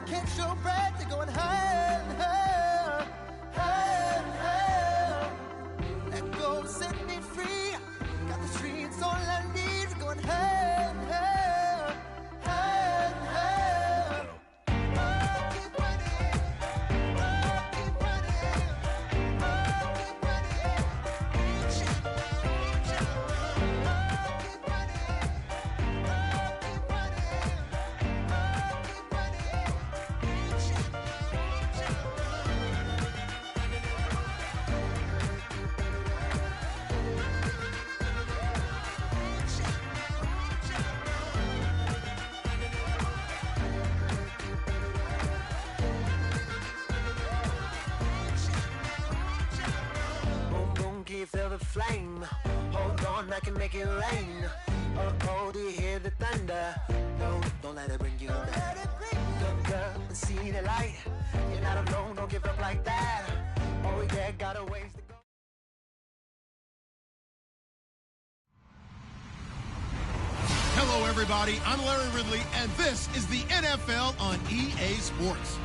catch your breath, they're going higher and higher, higher and higher. Let go, set me free. Got the streets all I need, they're going higher and higher, higher and higher. Oh, keep running, oh, keep running, oh, keep running. Reach out, reach out. Oh, keep running, oh, keep running, oh, keep running. Reach out, reach out. Boom, boom, can you feel the flame? Hold on, I can make it rain. Oh, do you hear the thunder? No, don't let it bring you down. Look up and see the light. You're not alone, don't give up like that. Oh, yeah, got a ways to go. Hello, everybody. I'm Larry Ridley, and this is the NFL on EA Sports.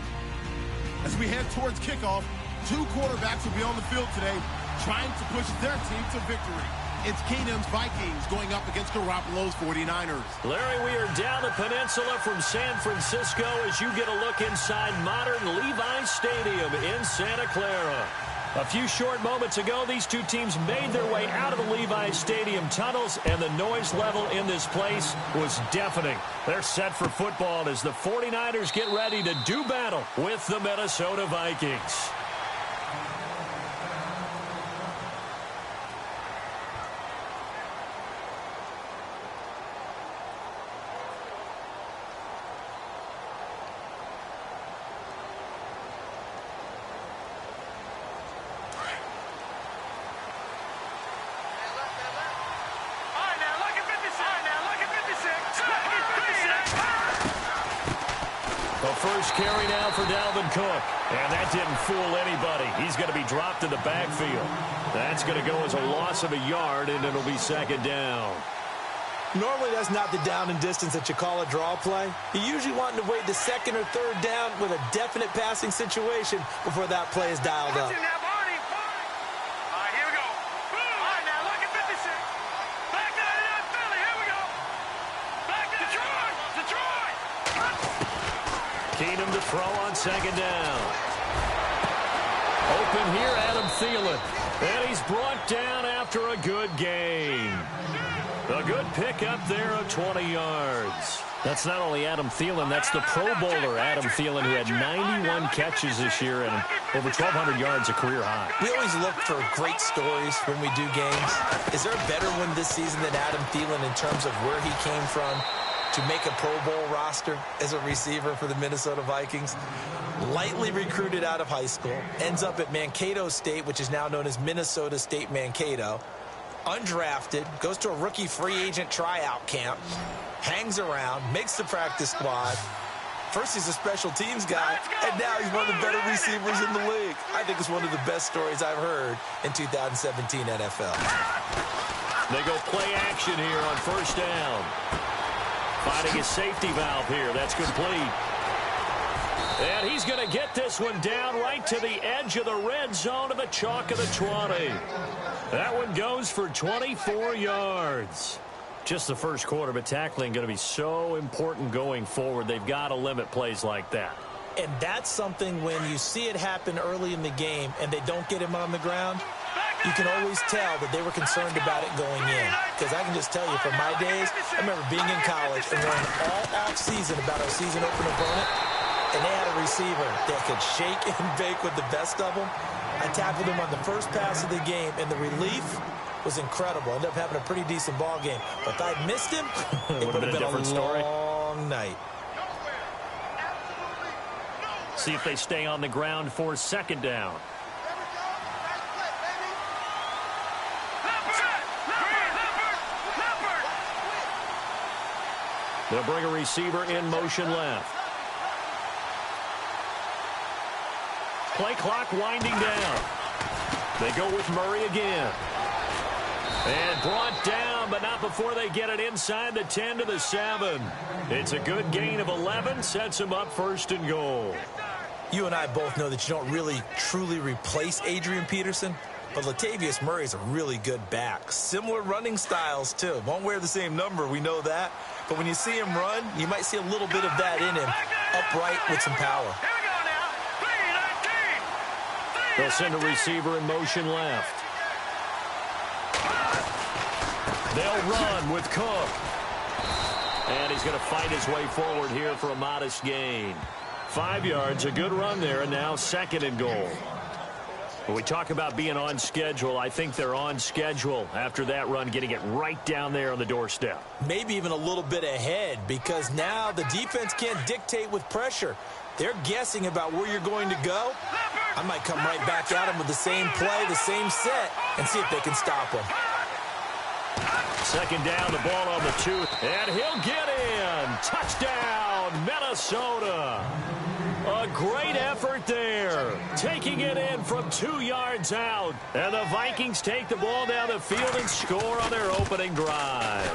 As we head towards kickoff, two quarterbacks will be on the field today trying to push their team to victory. It's Keenum's Vikings going up against Garoppolo's 49ers. Larry, we are down the peninsula from San Francisco as you get a look inside modern Levi Stadium in Santa Clara. A few short moments ago, these two teams made their way out of the Levi Stadium tunnels, and the noise level in this place was deafening. They're set for football as the 49ers get ready to do battle with the Minnesota Vikings. First carry now for Dalvin Cook. And that didn't fool anybody. He's going to be dropped in the backfield. That's going to go as a loss of a yard, and it'll be second down. Normally, that's not the down and distance that you call a draw play. You usually want to wait the second or third down with a definite passing situation before that play is dialed up. Keenum to throw on second down. Open here, Adam Thielen. And he's brought down after a good gain. A good pickup there of 20 yards. That's not only Adam Thielen, that's the Pro Bowler Adam Thielen, who had 91 catches this year and over 1,200 yards, a career high. We always look for great stories when we do games. Is there a better one this season than Adam Thielen in terms of where he came from to make a Pro Bowl roster as a receiver for the Minnesota Vikings? Lightly recruited out of high school, ends up at Mankato State, which is now known as Minnesota State Mankato. Undrafted, goes to a rookie free agent tryout camp, hangs around, makes the practice squad. First he's a special teams guy, and now he's one of the better receivers in the league. I think it's one of the best stories I've heard in 2017 NFL. They go play action here on first down. Finding his safety valve here. That's complete. And he's going to get this one down right to the edge of the red zone of the chalk of the 20. That one goes for 24 yards. Just the first quarter, but tackling going to be so important going forward. They've got to limit plays like that. And that's something when you see it happen early in the game and they don't get him on the ground, you can always tell that they were concerned about it going in. Because I can just tell you, from my days, I remember being in college and worrying all off-season about our season opener opponent, and they had a receiver that could shake and bake with the best of them. I tackled him on the first pass of the game, and the relief was incredible. Ended up having a pretty decent ball game. But if I'd missed him, it would have been a different story. Long night. See if they stay on the ground for second down. They'll bring a receiver in motion left. Play clock winding down. They go with Murray again. And brought down but not before they get it inside the 10 to the 7. It's a good gain of 11, sets them up 1st and goal. You and I both know that you don't really truly replace Adrian Peterson, but Latavius Murray is a really good back. Similar running styles, too. Won't wear the same number, we know that. But when you see him run, you might see a little bit of that in him, upright with some power. They'll send a receiver in motion left. They'll run with Cook. And he's going to fight his way forward here for a modest gain. 5 yards, a good run there, and now 2nd and goal. When we talk about being on schedule, I think they're on schedule after that run, getting it right down there on the doorstep. Maybe even a little bit ahead, because now the defense can't dictate with pressure. They're guessing about where you're going to go. I might come right back at them with the same play, the same set, and see if they can stop them. 2nd down, the ball on the 2, and he'll get in. Touchdown, Minnesota. A great effort there, taking it in from 2 yards out. And the Vikings take the ball down the field and score on their opening drive.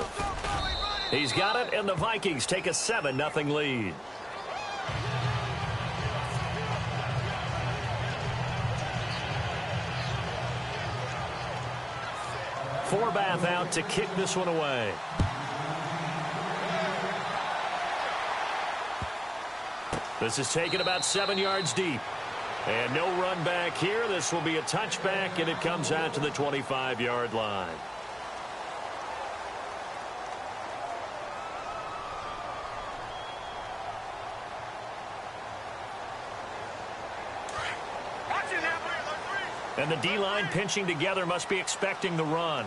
He's got it, and the Vikings take a 7-0 lead. Forbath out to kick this one away. This is taken about 7 yards deep. And no run back here. This will be a touchback, and it comes out to the 25-yard line. And the D-line pinching together, must be expecting the run.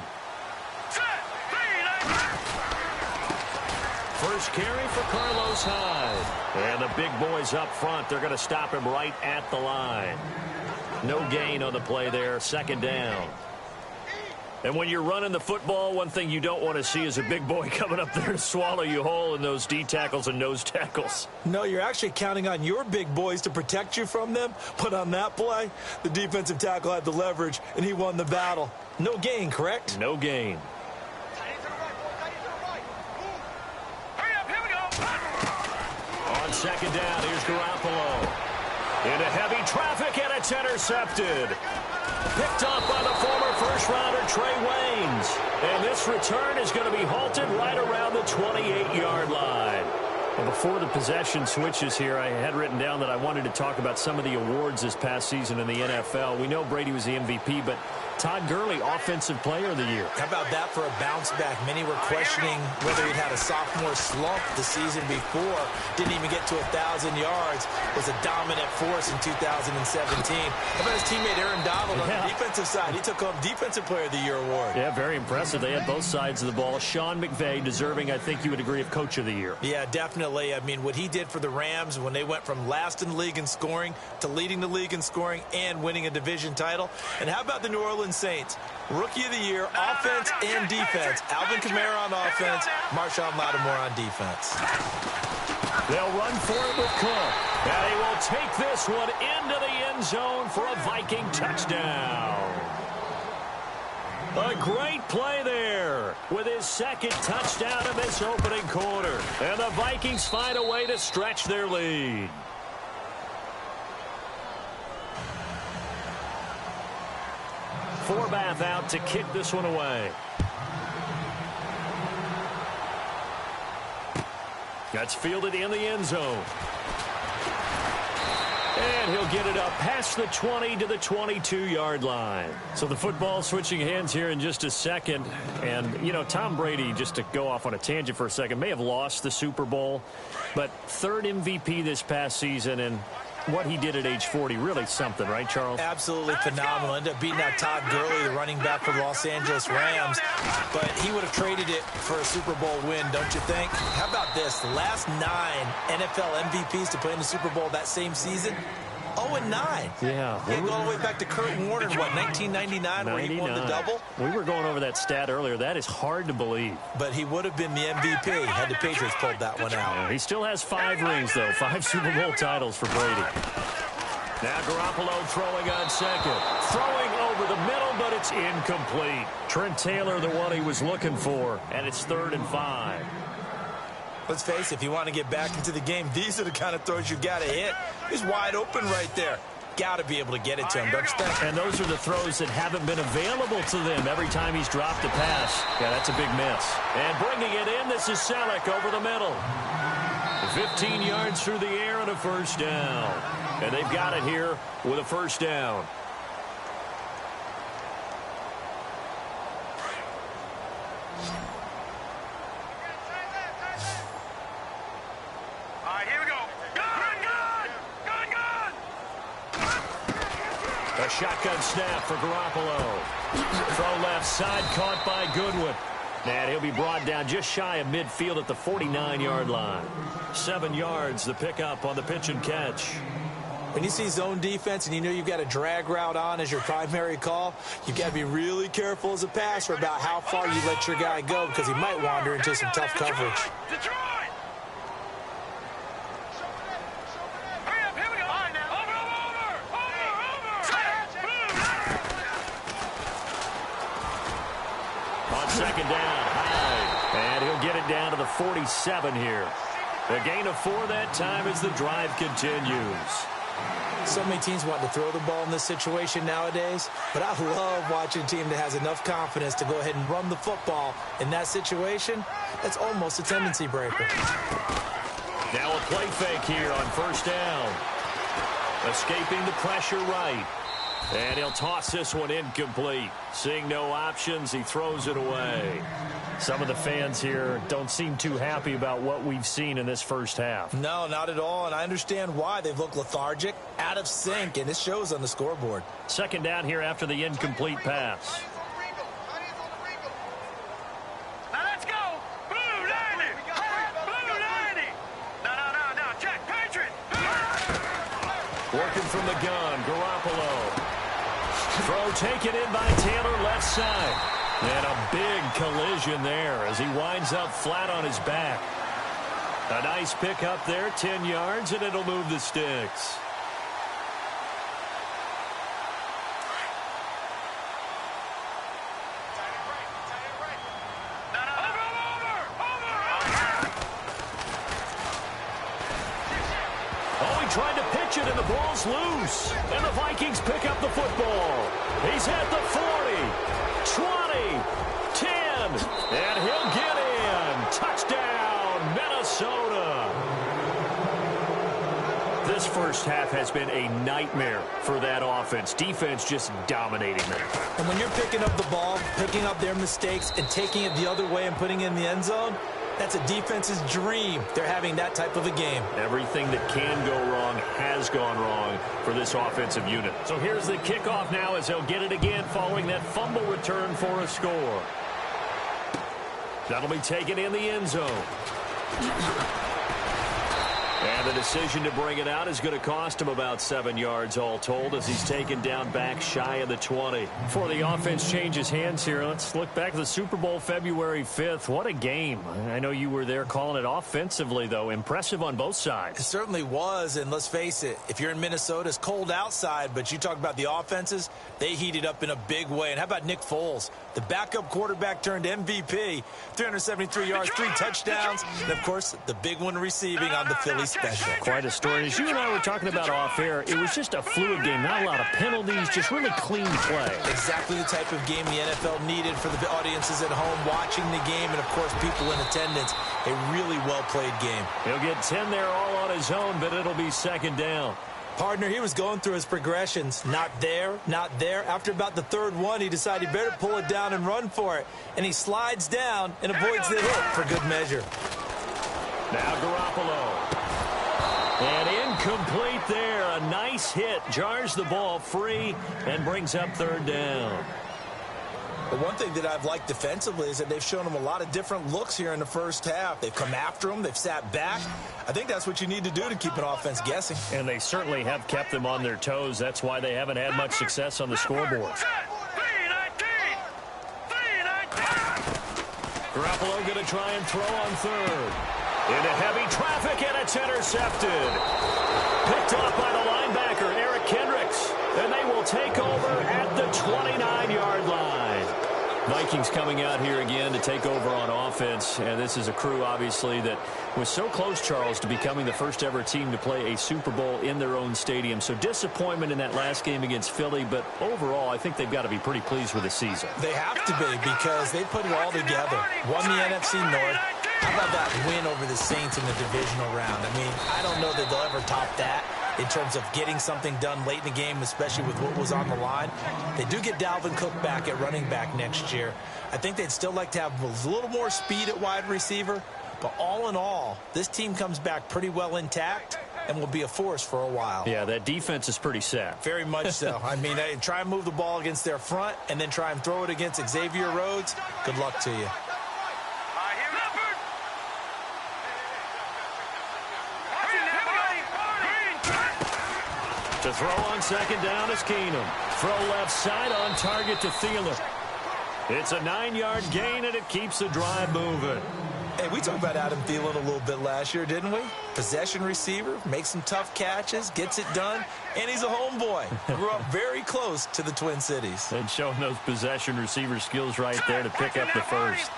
First carry for Carlos Hyde. And the big boys up front, they're going to stop him right at the line. No gain on the play there, 2nd down. And when you're running the football, one thing you don't want to see is a big boy coming up there to swallow you whole in those D tackles and nose tackles. No, you're actually counting on your big boys to protect you from them. But on that play, the defensive tackle had the leverage, and he won the battle. No gain, correct? No gain. On 2nd down, here's Garoppolo. Into heavy traffic, and it's intercepted. Picked up by the former first-rounder Trey Waynes. And this return is going to be halted right around the 28-yard line. Well, before the possession switches here, I had written down that I wanted to talk about some of the awards this past season in the NFL. We know Brady was the MVP, but Todd Gurley, Offensive Player of the Year. How about that for a bounce back? Many were questioning whether he'd had a sophomore slump the season before. Didn't even get to 1,000 yards. Was a dominant force in 2017. How about his teammate Aaron Donald on the defensive side? He took home Defensive Player of the Year award. Yeah, very impressive. They had both sides of the ball. Sean McVay deserving, I think you would agree, of Coach of the Year. Yeah, definitely. I mean, what he did for the Rams when they went from last in the league in scoring to leading the league in scoring and winning a division title. And how about the New Orleans Saints? Rookie of the Year, offense and defense. Alvin Kamara on offense, Marshawn Lattimore on defense. They'll run for it with Cook. And he will take this one into the end zone for a Viking touchdown. A great play there with his 2nd touchdown of this opening quarter. And the Vikings find a way to stretch their lead. Forbath out to kick this one away. That's fielded in the end zone. And he'll get it up past the 20 to the 22-yard line. So the football switching hands here in just a second. And, you know, Tom Brady, just to go off on a tangent for a second, may have lost the Super Bowl, but 3rd MVP this past season, and what he did at age 40, really something, right, Charles? Absolutely phenomenal. Ended up beating out Todd Gurley, the running back for the Los Angeles Rams. But he would have traded it for a Super Bowl win, don't you think? How about this? The last 9 NFL MVPs to play in the Super Bowl that same season, 0-9. Yeah. They go all the way back to Kurt Warner, what, 1999, where he won the double? We were going over that stat earlier. That is hard to believe. But he would have been the MVP had the Patriots pulled that one out. Yeah, he still has 5 rings, though. 5 Super Bowl titles for Brady. Now Garoppolo throwing on second. Throwing over the middle, but it's incomplete. Trent Taylor, the one he was looking for, and it's 3rd and 5. Let's face it, if you want to get back into the game, these are the kind of throws you got to hit. He's wide open right there. Got to be able to get it to him, don't you think? And those are the throws that haven't been available to them every time he's dropped a pass. Yeah, that's a big miss. And bringing it in, this is Selleck over the middle. 15 yards through the air and a first down. And they've got it here with a first down. All right, here we go. A shotgun snap for Garoppolo. Throw left side, caught by Goodwin. And he'll be brought down just shy of midfield at the 49-yard line. 7 yards, the pickup on the pitch and catch. When you see zone defense and you know you've got a drag route on as your primary call, you've got to be really careful as a passer about how far you let your guy go because he might wander into some tough coverage. Detroit! Hurry up, here we go. All right, now. Over. On second down, Hyde. And he'll get it down to the 47 here. A gain of 4 that time as the drive continues. So many teams want to throw the ball in this situation nowadays, but I love watching a team that has enough confidence to go ahead and run the football in that situation. That's almost a tendency breaker. Now a play fake here on first down. Escaping the pressure right. And he'll toss this one incomplete. Seeing no options, he throws it away. Some of the fans here don't seem too happy about what we've seen in this first half. No, not at all, and I understand why. They've looked lethargic, out of sync, and it shows on the scoreboard. Second down here after the incomplete pass. Now let's go. Blue 90. Blue 90. No. Jack Patriot. Working from the gun, Garoppolo. Throw taken in by Taylor left side. And a big collision there as he winds up flat on his back. A nice pickup there, 10 yards, and it'll move the sticks. Oh, he tried to pitch it, and the ball's loose. And the Vikings pick up the football. He's at the 40, 20, 10, and he'll get in. Touchdown, Minnesota. This first half has been a nightmare for that offense. Defense just dominating them. And when you're picking up the ball, picking up their mistakes, and taking it the other way and putting it in the end zone, that's a defense's dream. They're having that type of a game. Everything that can go wrong has gone wrong for this offensive unit. So here's the kickoff now as they'll get it again following that fumble return for a score. That'll be taken in the end zone. And the decision to bring it out is going to cost him about 7 yards all told as he's taken down back shy of the 20. Before the offense changes hands here, let's look back at the Super Bowl February 5th. What a game. I know you were there calling it offensively, though. Impressive on both sides. It certainly was, and let's face it, if you're in Minnesota, it's cold outside, but you talk about the offenses, they heated up in a big way. And how about Nick Foles? The backup quarterback turned MVP, 373 yards, 3 touchdowns, and, of course, the big one receiving on the Philly special. Quite a story. As you and I were talking about off air, it was just a fluid game. Not a lot of penalties, just really clean play. Exactly the type of game the NFL needed for the audiences at home watching the game and, of course, people in attendance. A really well-played game. He'll get 10 there all on his own, but it'll be second down. Partner, he was going through his progressions. Not there, not there. After about the third one, he decided he better pull it down and run for it. And he slides down and avoids the hit for good measure. Now Garoppolo. And incomplete there. A nice hit. Jars the ball free and brings up third down. But one thing that I've liked defensively is that they've shown him a lot of different looks here in the first half. They've come after him. They've sat back. I think that's what you need to do to keep an offense guessing. And they certainly have kept them on their toes. That's why they haven't had much success on the scoreboard. Garoppolo going to try and throw on third. Into heavy traffic, and it's intercepted. Picked off by the linebacker, Eric take over at the 29-yard line. Vikings coming out here again to take over on offense. And this is a crew, obviously, that was so close, Charles, to becoming the first-ever team to play a Super Bowl in their own stadium. So disappointment in that last game against Philly, but overall, I think they've got to be pretty pleased with the season. They have to be because they put it all together. Won the NFC North. How about that win over the Saints in the divisional round? I mean, I don't know that they'll ever top that in terms of getting something done late in the game, especially with what was on the line. They do get Dalvin Cook back at running back next year. I think they'd still like to have a little more speed at wide receiver. But all in all, this team comes back pretty well intact and will be a force for a while. Yeah, that defense is pretty set. Very much so. I mean, they try and move the ball against their front and then try and throw it against Xavier Rhodes. Good luck to you. To throw on second down is Keenum. Throw left side on target to Thielen. It's a 9-yard gain, and it keeps the drive moving. Hey, we talked about Adam Thielen a little bit last year, didn't we? Possession receiver, makes some tough catches, gets it done, and he's a homeboy. Grew up very close to the Twin Cities. And showing those possession receiver skills right there to pick up the first.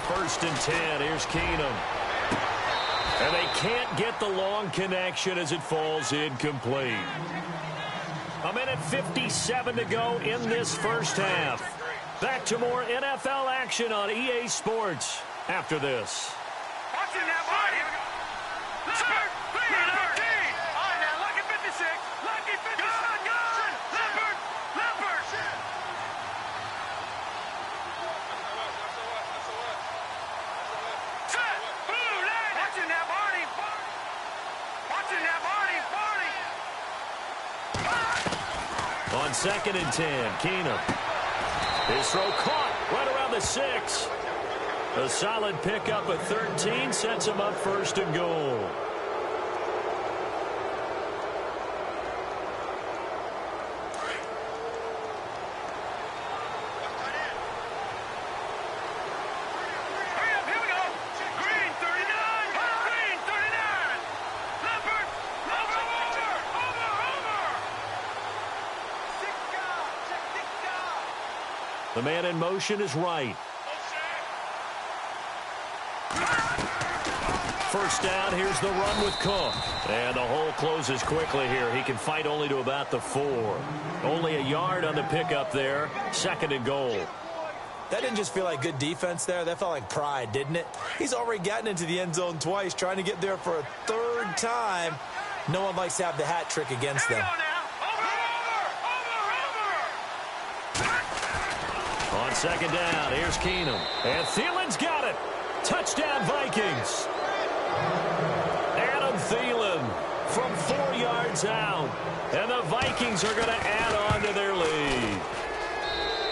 First and 10, here's Keenum. And they can't get the long connection as it falls incomplete. A minute 57 to go in this first half. Back to more NFL action on EA Sports after this. On second and 10, Keenum. His throw caught right around the 6. A solid pickup at 13 sets him up first and goal. The man in motion is right. First down, here's the run with Cook. And the hole closes quickly here. He can fight only to about the 4. Only a yard on the pickup there. Second and goal. That didn't just feel like good defense there. That felt like pride, didn't it? He's already gotten into the end zone twice, trying to get there for a third time. No one likes to have the hat trick against them. On second down, here's Keenum. And Thielen's got it. Touchdown, Vikings. Adam Thielen from 4 yards out. And the Vikings are going to add on to their lead.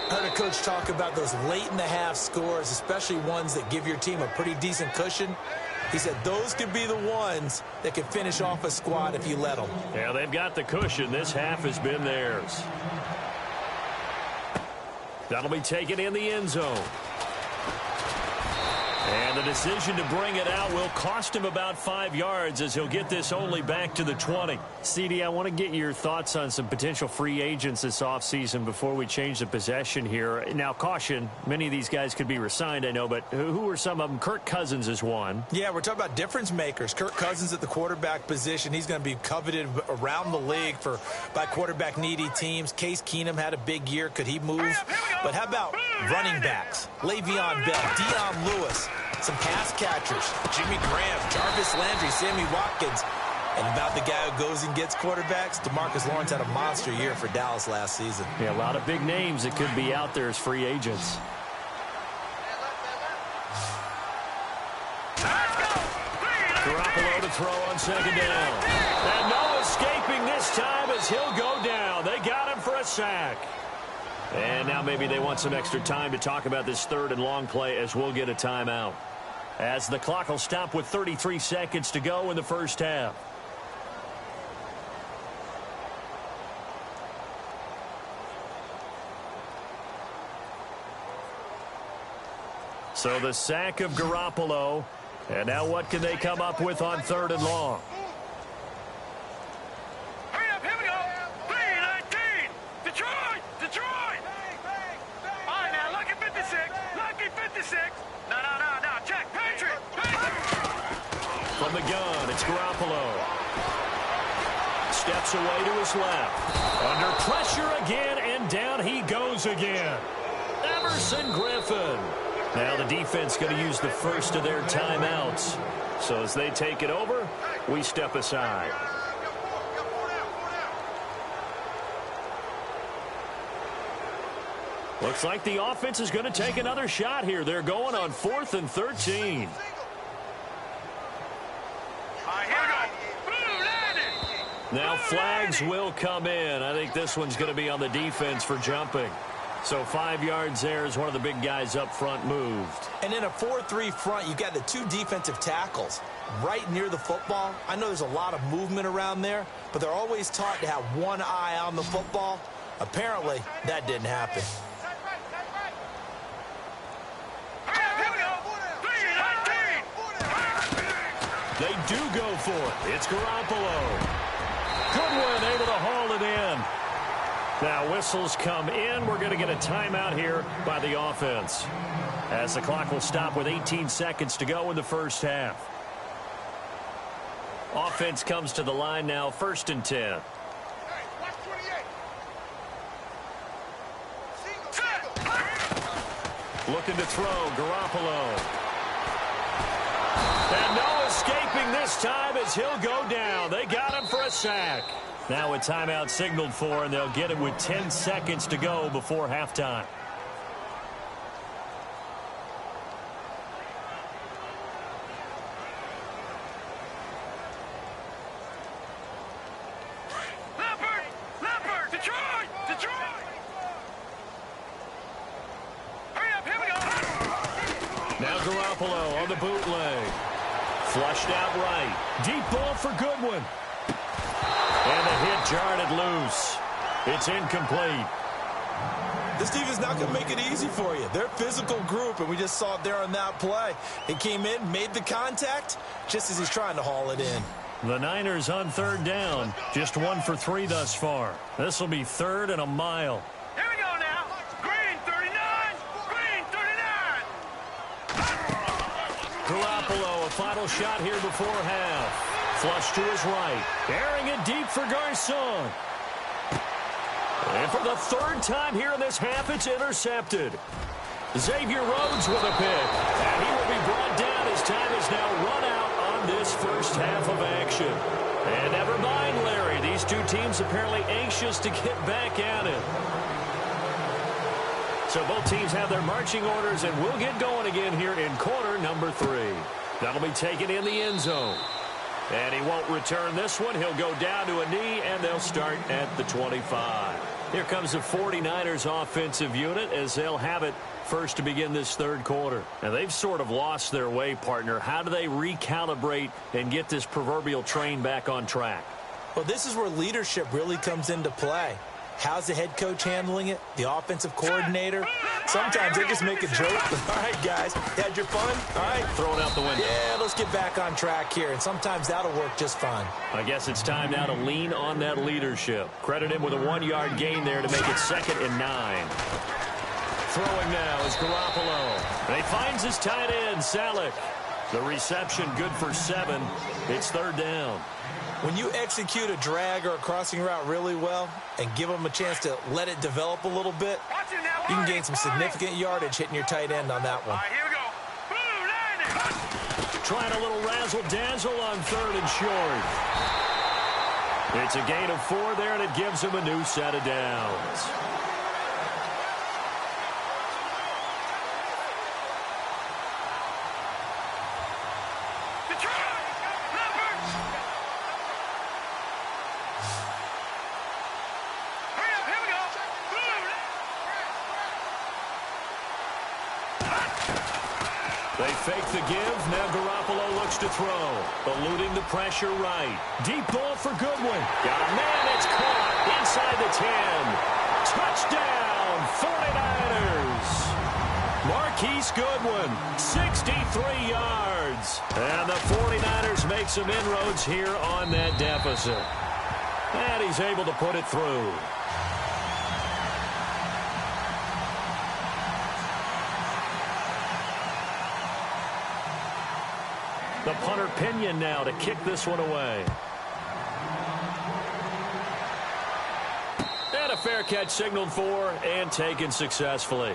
I heard a coach talk about those late-in-the-half scores, especially ones that give your team a pretty decent cushion. He said those could be the ones that could finish off a squad if you let them. Yeah, they've got the cushion. This half has been theirs. That'll be taken in the end zone. And the decision to bring it out will cost him about 5 yards as he'll get this only back to the 20. CD, I want to get your thoughts on some potential free agents this offseason before we change the possession here. Now, caution, many of these guys could be re-signed, I know, but who are some of them? Kirk Cousins is one. Yeah, we're talking about difference makers. Kirk Cousins at the quarterback position. He's going to be coveted around the league by quarterback-needy teams. Case Keenum had a big year. Could he move? But how about running backs? Le'Veon Bell, Dion Lewis. Some pass catchers, Jimmy Graham, Jarvis Landry, Sammy Watkins. And about the guy who goes and gets quarterbacks, DeMarcus Lawrence had a monster year for Dallas last season. Yeah, a lot of big names that could be out there as free agents. Garoppolo to throw on second down. And no escaping this time as he'll go down. They got him for a sack. And now maybe they want some extra time to talk about this third and long play as we'll get a timeout. As the clock will stop with 33 seconds to go in the first half. So the sack of Garoppolo. And now what can they come up with on 3rd and long? Hurry up, here we go. 3-19. Detroit, Detroit. All right, now, lucky 56. Lucky 56. No. Check, Patriot. From the gun, it's Garoppolo. Steps away to his left. Under pressure again, and down he goes again. Everson Griffin. Now the defense going to use the first of their timeouts. So as they take it over, we step aside. Looks like the offense is going to take another shot here. They're going on 4th and 13. Now flags will come in. I think this one's going to be on the defense for jumping. So 5 yards there as one of the big guys up front moved. And in a 4-3 front, you've got the 2 defensive tackles right near the football. I know there's a lot of movement around there, but they're always taught to have one eye on the football. Apparently, that didn't happen. They do go for it. It's Garoppolo. Goodwin able to haul it in. Now whistles come in. We're going to get a timeout here by the offense, as the clock will stop with 18 seconds to go in the first half. Offense comes to the line now, 1st and 10. Looking to throw, Garoppolo. And no escaping this time as he'll go down. They got him for a sack. Now a timeout signaled for, and they'll get it with 10 seconds to go before halftime. Leopard, Detroit, Detroit. Hurry up, here we go. Now Garoppolo on the bootleg. Flushed out right. Deep ball for Goodwin. And the hit jarred it loose. It's incomplete. This defense not going to make it easy for you. They're a physical group, and we just saw it there on that play. It came in, made the contact, just as he's trying to haul it in. The Niners on 3rd down. Just 1 for 3 thus far. This will be 3rd and a mile. Here we go now. Green 39. Green 39. Garoppolo, a final shot here before half. Flush to his right. Airing it deep for Garcon. And for the 3rd time here in this half, it's intercepted. Xavier Rhodes with a pick. And he will be brought down as time is now run out on this first half of action. And never mind, Larry. These 2 teams apparently anxious to get back at it. So both teams have their marching orders, and we'll get going again here in quarter number 3. That'll be taken in the end zone. And he won't return this one. He'll go down to a knee, and they'll start at the 25. Here comes the 49ers offensive unit as they'll have it first to begin this 3rd quarter. And they've sort of lost their way, partner. How do they recalibrate and get this proverbial train back on track? Well, this is where leadership really comes into play. How's the head coach handling it? The offensive coordinator? Sometimes they just make a joke. All right, guys, you had your fun? All right. Throw it out the window. Yeah, let's get back on track here, and sometimes that'll work just fine. I guess it's time now to lean on that leadership. Credit him with a 1-yard gain there to make it 2nd and 9. Throwing now is Garoppolo. And he finds his tight end, Salek. The reception good for 7. It's 3rd down. When you execute a drag or a crossing route really well and give them a chance to let it develop a little bit, you can gain some significant yardage hitting your tight end on that one. All right, here we go. Blue landing. Trying a little razzle-dazzle on 3rd and short. It's a gain of 4 there, and it gives him a new set of downs. They fake the give. Now Garoppolo looks to throw. Eluding the pressure right. Deep ball for Goodwin. Got a man that's caught inside the 10. Touchdown, 49ers. Marquise Goodwin, 63 yards. And the 49ers make some inroads here on that deficit. And he's able to put it through. The punter Pinion now to kick this one away. And a fair catch signaled for and taken successfully.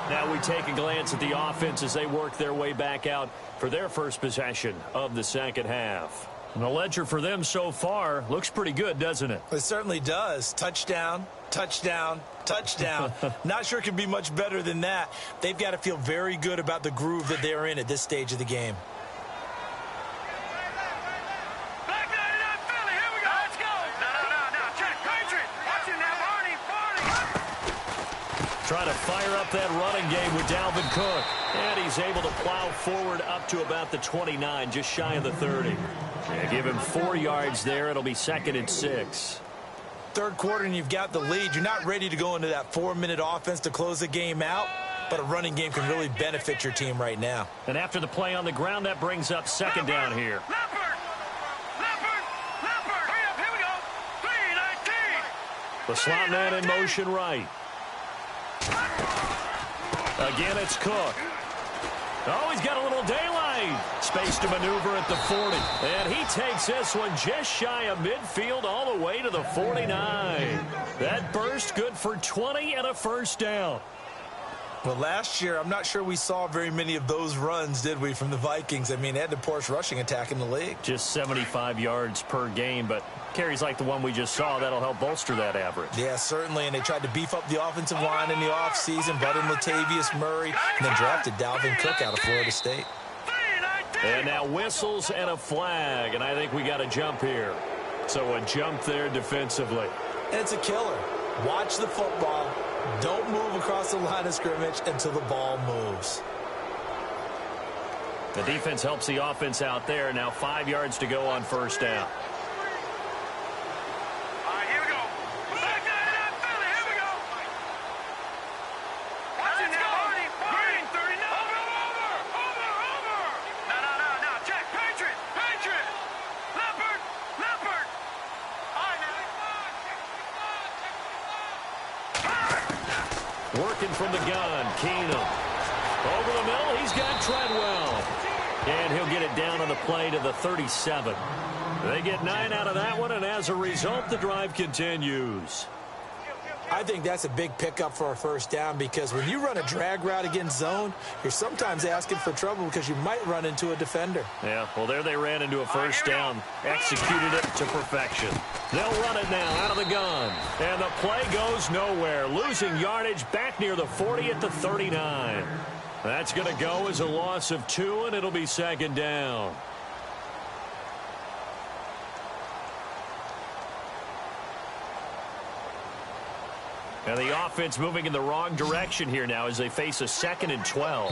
Now we take a glance at the offense as they work their way back out for their first possession of the second half. And the ledger for them so far looks pretty good, doesn't it? It certainly does. Touchdown, touchdown, touchdown. Not sure it could be much better than that. They've got to feel very good about the groove that they're in at this stage of the game. Trying to fire up that running game with Dalvin Cook. And he's able to plow forward up to about the 29, just shy of the 30. Yeah, give him 4 yards there. It'll be 2nd and 6. Third quarter and you've got the lead. You're not ready to go into that 4-minute offense to close the game out, but a running game can really benefit your team right now. And after the play on the ground, that brings up 2nd down here. Here we go. 3-19. The slot man in motion right. Again, it's Cook. Oh, he's got a little daylight. Space to maneuver at the 40. And he takes this one just shy of midfield all the way to the 49. That burst good for 20 and a first down. Well, last year, I'm not sure we saw very many of those runs, did we, from the Vikings? I mean, they had the poorest rushing attack in the league. Just 75 yards per game, but carries like the one we just saw, that'll help bolster that average. Yeah, certainly, and they tried to beef up the offensive line in the offseason, brought in Latavius Murray, and then drafted Dalvin Cook out of Florida State. And now whistles and a flag, and I think we got a jump here. So a jump there defensively. And it's a killer. Watch the football. Don't move across the line of scrimmage until the ball moves. The defense helps the offense out there. Now 5 yards to go on first down. All right, here we go. Back to that Philly. Here we go. Watch it now. Green, 39. Over. No. Check. Patriot. Leopard. All right, now. Working from the gun, Keenum. Over the middle, he's got Treadwell. And he'll get it down on the play to the 37. They get 9 out of that one, and as a result, the drive continues. I think that's a big pickup for a first down because when you run a drag route against zone, you're sometimes asking for trouble because you might run into a defender. Yeah, well, there they ran into a first down. Executed it to perfection. They'll run it now out of the gun. And the play goes nowhere. Losing yardage back near the 40 at the 39. That's going to go as a loss of 2, and it'll be 2nd down. And the offense moving in the wrong direction here now as they face a 2nd and 12.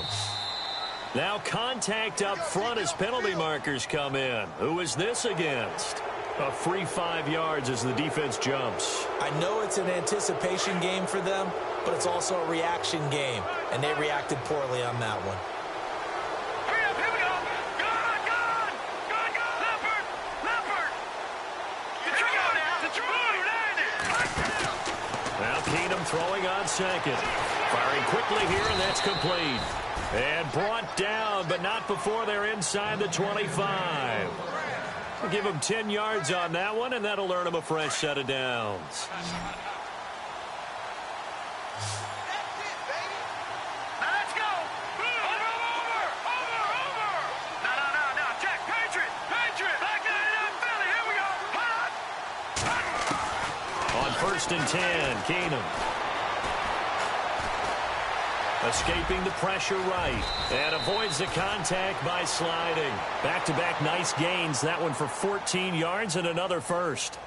Now contact up front as penalty markers come in. Who is this against? A free 5 yards as the defense jumps. I know it's an anticipation game for them, but it's also a reaction game, and they reacted poorly on that one. Hurry up, here we go. Gone. Leopard. Detroit. Now Keenum throwing on 2nd. Firing quickly here, and that's complete. And brought down, but not before they're inside the 25. We'll give them 10 yards on that one, and that'll earn them a fresh set of downs. Now let's go. Over. No. Check. Patriot. Back to that Philly. Here we go. On 1st and 10, Keenum. Escaping the pressure right. And avoids the contact by sliding. Back-to-back nice gains. That one for 14 yards and another first.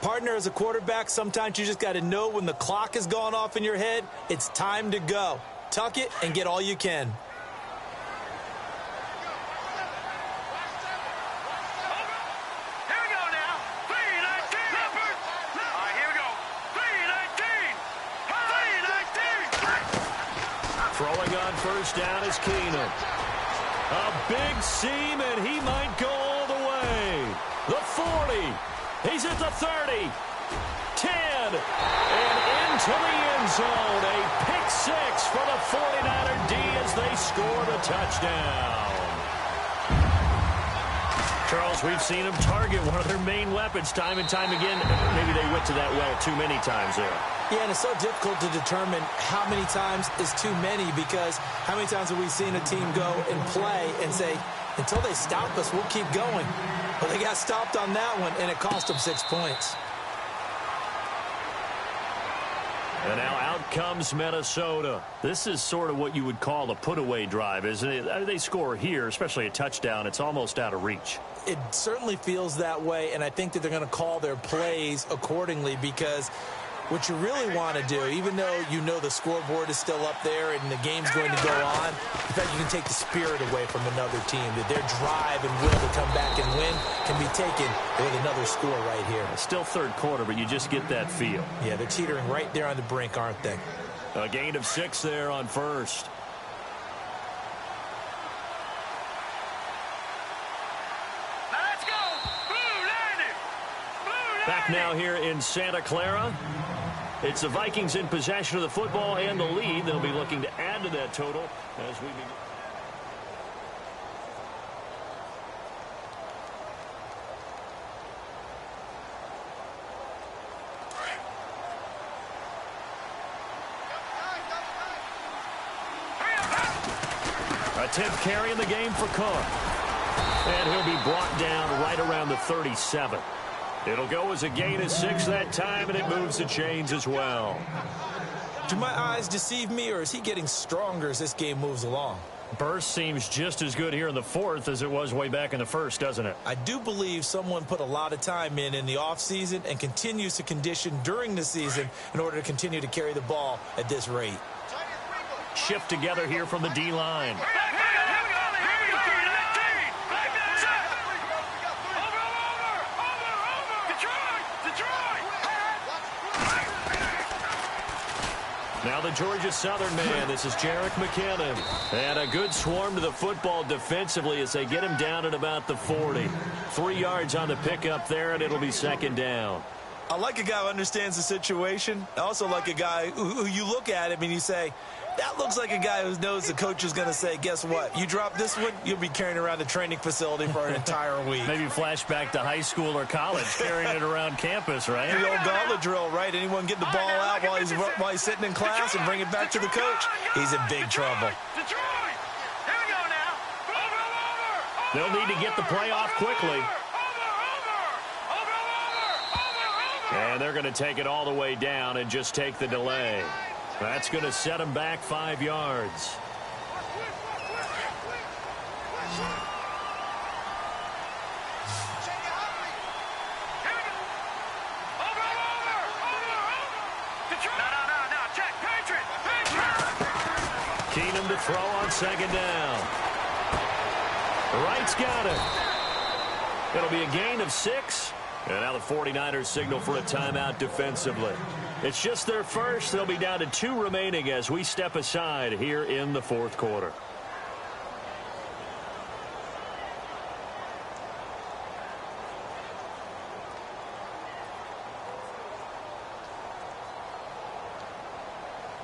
Partner, as a quarterback, sometimes you just got to know when the clock has gone off in your head, it's time to go. Tuck it and get all you can. Throwing on first down is Keenum. A big seam, and he might go all the way. The 40. He's at the 30. 10. And into the end zone. A pick six for the 49er D as they score the touchdown. Charles, we've seen them target one of their main weapons time and time again. Maybe they went to that well too many times there. Yeah, and it's so difficult to determine how many times is too many, because how many times have we seen a team go and play and say, until they stop us, we'll keep going. Well, they got stopped on that one, and it cost them 6 points. And now out comes Minnesota. This is sort of what you would call a put-away drive, isn't it? They score here, especially a touchdown. It's almost out of reach. It certainly feels that way, and I think that they're going to call their plays accordingly, because what you really want to do, even though you know the scoreboard is still up there and the game's going to go on, in fact, you can take the spirit away from another team, that their drive and will to come back and win can be taken with another score right here. It's still third quarter, but you just get that feel. Yeah, they're teetering right there on the brink, aren't they? A gain of 6 there on first. Back now here in Santa Clara. It's the Vikings in possession of the football and the lead. They'll be looking to add to that total as we begin. A 10th carry in the game for Cook. And he'll be brought down right around the 37. It'll go as a gain of 6 that time, and it moves the chains as well. Do my eyes deceive me, or is he getting stronger as this game moves along? Burst seems just as good here in the fourth as it was way back in the first, doesn't it? I do believe someone put a lot of time in the offseason and continues to condition during the season in order to continue to carry the ball at this rate. Shift together here from the D-line. Now the Georgia Southern man, this is Jerick McKinnon. And a good swarm to the football defensively as they get him down at about the 40. 3 yards on the pickup there, and it'll be second down. I like a guy who understands the situation. I also like a guy who you look at him and you say, that looks like a guy who knows the coach is going to say, guess what? You drop this one, you'll be carrying around the training facility for an entire week. Maybe flashback to high school or college, carrying it around campus, right? The old gauntlet drill, right? Anyone get the ball out while he's sitting in class and bring it back to the coach? He's in big trouble. They'll need to get the play off quickly. And they're going to take it all the way down and just take the delay. That's going to set them back 5 yards. Keenum to throw on second down. Wright's got it. It'll be a gain of 6. And now the 49ers signal for a timeout defensively. It's just their first. They'll be down to 2 remaining as we step aside here in the fourth quarter.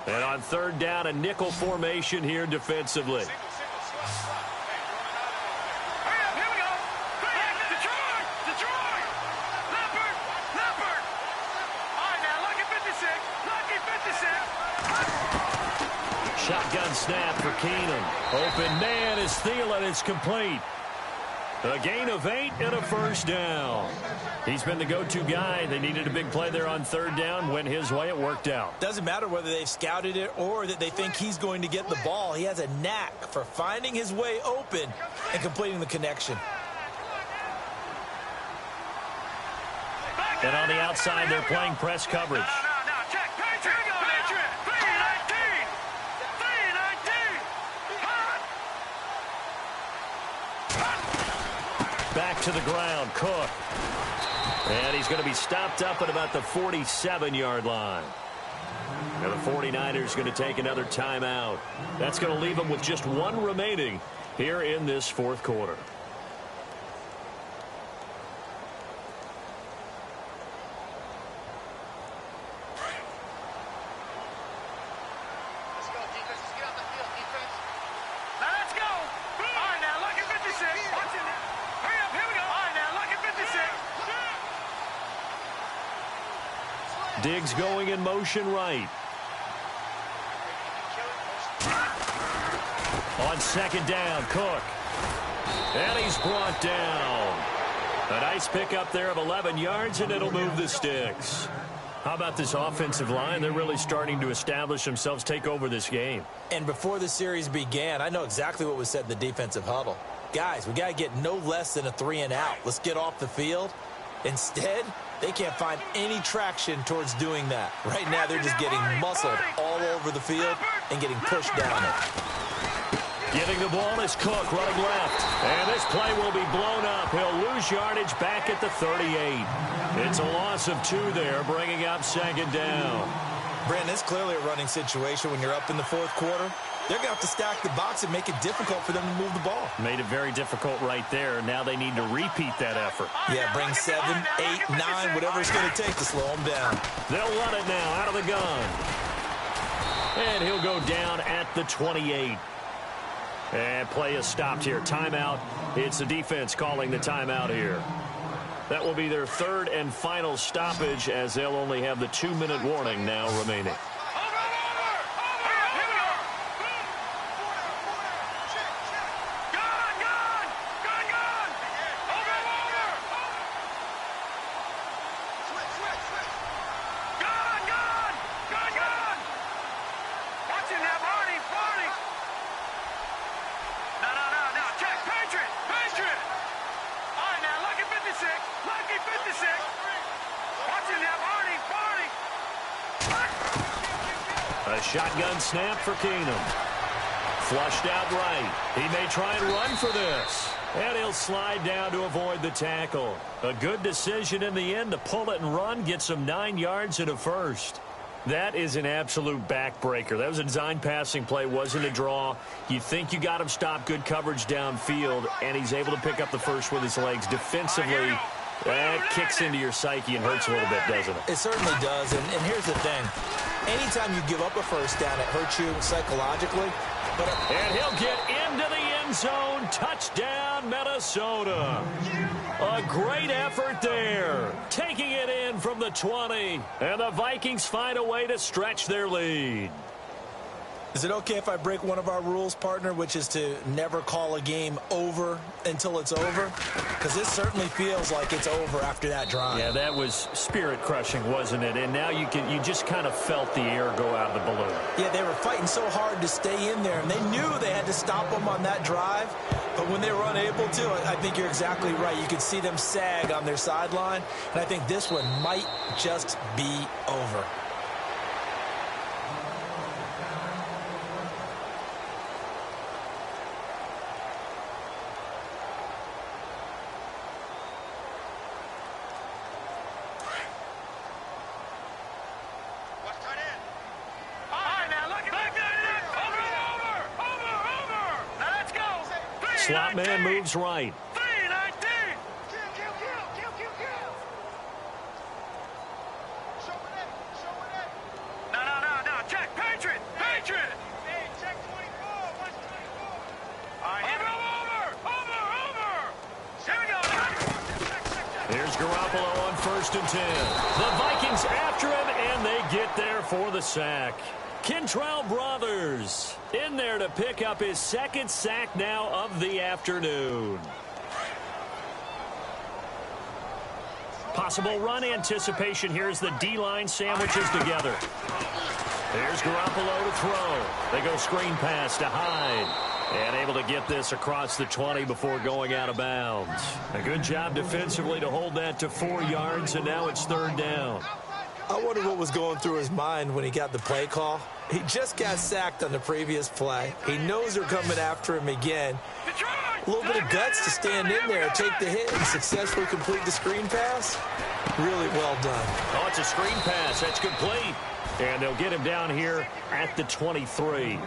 And on third down, a nickel formation here defensively. Shotgun snap for Keenum. Open man is Thielen. It's complete. A gain of 8 and a first down. He's been the go-to guy. They needed a big play there on third down. Went his way. It worked out. Doesn't matter whether they've scouted it or that they think he's going to get the ball. He has a knack for finding his way open and completing the connection. And on the outside, they're playing press coverage. Back to the ground, Cook. And he's going to be stopped up at about the 47-yard line. Now the 49ers going to take another timeout. That's going to leave them with just one remaining here in this fourth quarter. Diggs going in motion right. On second down, Cook. And he's brought down. A nice pickup there of 11 yards, and it'll move the sticks. How about this offensive line? They're really starting to establish themselves, take over this game. And before the series began, I know exactly what was said in the defensive huddle. Guys, we got to get no less than a 3-and-out. Let's get off the field. Instead, they can't find any traction towards doing that. Right now, they're just getting muscled all over the field and getting pushed down it. Getting the ball is Cook running left. And this play will be blown up. He'll lose yardage back at the 38. It's a loss of 2 there, bringing up second down. Brandon, it's clearly a running situation when you're up in the fourth quarter. They're going to have to stack the box and make it difficult for them to move the ball. Made it very difficult right there. Now they need to repeat that effort. Yeah, bring 7, 8, 9, whatever it's going to take to slow them down. They'll run it now out of the gun. And he'll go down at the 28. And play is stopped here. Timeout. It's the defense calling the timeout here. That will be their third and final stoppage, as they'll only have the 2-minute warning now remaining. A shotgun snap for Keenum. Flushed out right. He may try and run for this. And he'll slide down to avoid the tackle. A good decision in the end to pull it and run. Gets him 9 yards and a first. That is an absolute backbreaker. That was a design passing play. Wasn't a draw. You think you got him stopped. Good coverage downfield. And he's able to pick up the first with his legs. Defensively, that kicks into your psyche and hurts a little bit, doesn't it? It certainly does. And here's the thing. Anytime you give up a first down, it hurts you psychologically. And he'll get into the end zone. Touchdown, Minnesota. A great effort there. Taking it in from the 20. And the Vikings find a way to stretch their lead. Is it okay if I break one of our rules, partner, which is to never call a game over until it's over? Because it certainly feels like it's over after that drive. Yeah, that was spirit-crushing, wasn't it? And now you just kind of felt the air go out of the balloon. Yeah, they were fighting so hard to stay in there, and they knew they had to stop them on that drive. But when they were unable to, I think you're exactly right. You could see them sag on their sideline, and I think this one might just be over. Slot man moves right. 3-19. No. Check. Patriot. Hey, check 24. What's 24? Over. Here we go. Here's Garoppolo on 1st and 10. The Vikings after him, and they get there for the sack. Kentrell Brothers in there to pick up his second sack now of the afternoon. Possible run anticipation. Here's the D-line sandwiches together. There's Garoppolo to throw. They go screen pass to Hyde. And able to get this across the 20 before going out of bounds. A good job defensively to hold that to 4 yards, and now it's 3rd down. I wonder what was going through his mind when he got the play call. He just got sacked on the previous play. He knows they're coming after him again. A little bit of guts to stand in there, take the hit, and successfully complete the screen pass. Really well done. Oh, it's a screen pass. That's complete. And they'll get him down here at the 23.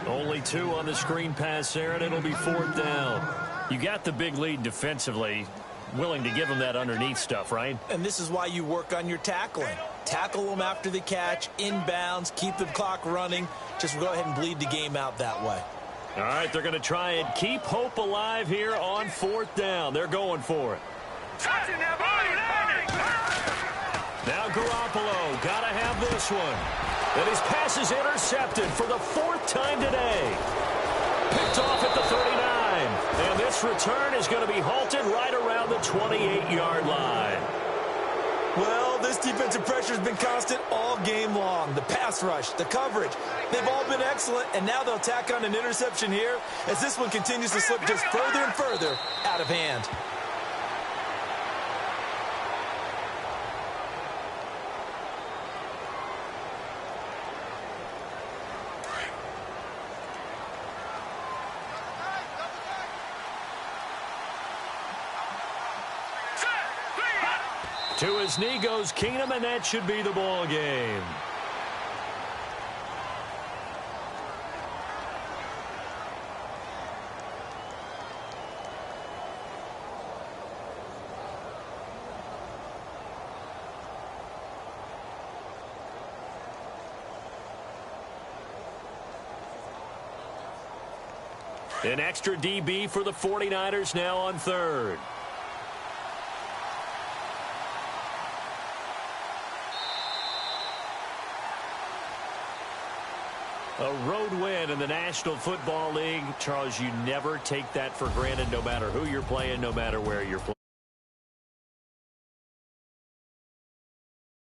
Only 2 on the screen pass there, and it'll be 4th down. You got the big lead defensively. Willing to give him that underneath stuff, right? And this is why you work on your tackling. Tackle them after the catch, inbounds, keep the clock running. Just go ahead and bleed the game out that way. All right, they're going to try and keep hope alive here on 4th down. They're going for it. Now Garoppolo, got to have this one. And his pass is intercepted for the 4th time today. Picked off at the 39. And this return is going to be halted right around the 28-yard line. Well, this defensive pressure has been constant all game long. The pass rush, the coverage, they've all been excellent, and now they'll tack on an interception here as this one continues to slip just further and further out of hand. To his knee goes Keenum, and that should be the ball game. An extra DB for the 49ers now on 3rd. A road win in the National Football League. Charles, you never take that for granted, no matter who you're playing, no matter where you're playing.